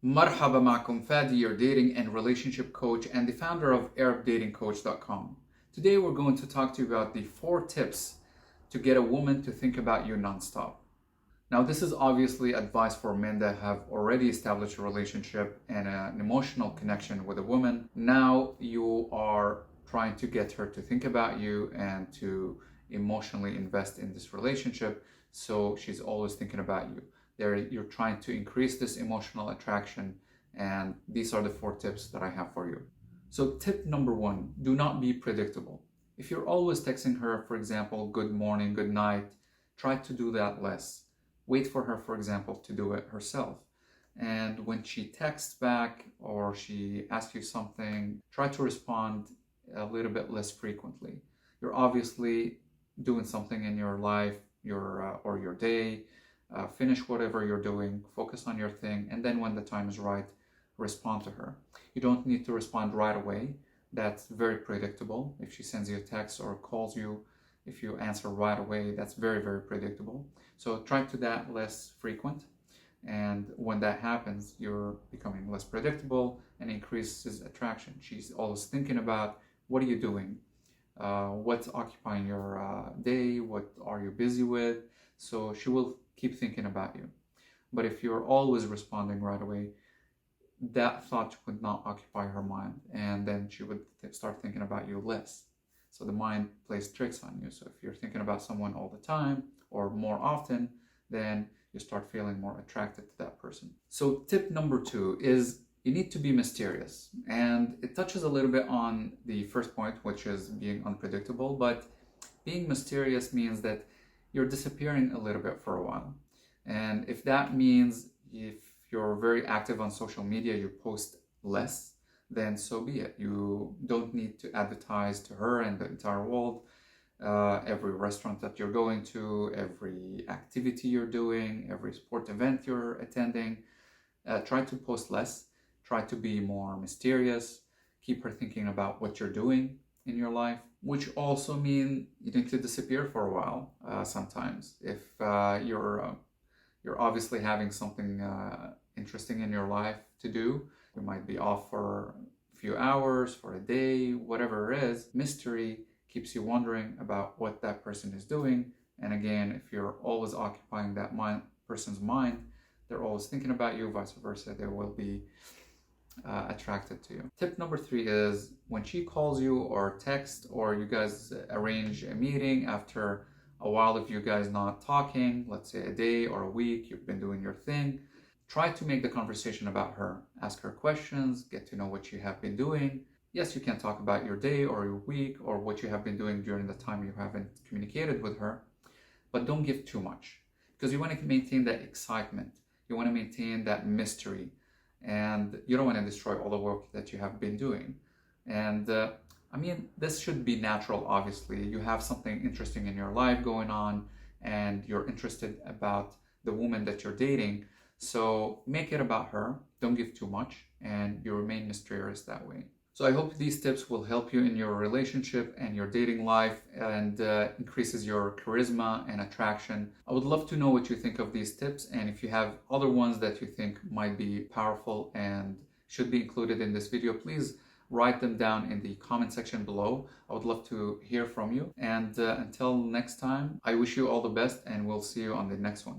Marhaba معكم Fadi, your dating and relationship coach and the founder of ArabDatingCoach.com. Today we're going to talk to you about the 4 tips to get a woman to think about you nonstop. Now, this is obviously advice for men that have already established a relationship and an emotional connection with a woman. Now you are trying to get her to think about you and to emotionally invest in this relationship, so she's always thinking about you. You're trying to increase this emotional attraction, and these are the 4 tips that I have for you. So tip number 1, do not be predictable. If you're always texting her, for example, good morning, good night, try to do that less. Wait for her, for example, to do it herself. And when she texts back or she asks you something, try to respond a little bit less frequently. You're obviously doing something in your life, or your day. Finish whatever you're doing, focus on your thing, and then when the time is right, respond to her. You don't need to respond right away. That's very predictable. If she sends you a text or calls you, if you answer right away, that's very, very predictable. So try to that less frequent. And when that happens, you're becoming less predictable and increases attraction. She's always thinking about, what are you doing? What's occupying your day? What are you busy with? So she will keep thinking about you. But if you're always responding right away, that thought would not occupy her mind, and then she would start thinking about you less. So the mind plays tricks on you. So if you're thinking about someone all the time or more often, then you start feeling more attracted to that person. So tip number 2 is you need to be mysterious. And it touches a little bit on the first point, which is being unpredictable, but being mysterious means that you're disappearing a little bit for a while. And if that means, if you're very active on social media, you post less, then so be it. You don't need to advertise to her and the entire world every restaurant that you're going to, every activity you're doing, every sport event you're attending. Try to post less, try to be more mysterious, keep her thinking about what you're doing in your life, which also mean you need to disappear for a while sometimes. If you're obviously having something interesting in your life to do, you might be off for a few hours, for a day, whatever it is. Mystery keeps you wondering about what that person is doing. And again, if you're always occupying that person's mind, they're always thinking about you, vice versa, they will be attracted to you. Tip number 3 is when she calls you or text, or you guys arrange a meeting after a while, if you guys not talking, let's say a day or a week, you've been doing your thing, try to make the conversation about her. Ask her questions, get to know what you have been doing. Yes, you can talk about your day or your week or what you have been doing during the time you haven't communicated with her, but don't give too much, because you want to maintain that excitement. You want to maintain that mystery, and you don't want to destroy all the work that you have been doing. And this should be natural. Obviously, you have something interesting in your life going on and you're interested about the woman that you're dating, so make it about her. Don't give too much, and you remain mysterious that way. So I hope these tips will help you in your relationship and your dating life, and increases your charisma and attraction. I would love to know what you think of these tips, and if you have other ones that you think might be powerful and should be included in this video, please write them down in the comment section below. I would love to hear from you. And until next time, I wish you all the best, and we'll see you on the next one.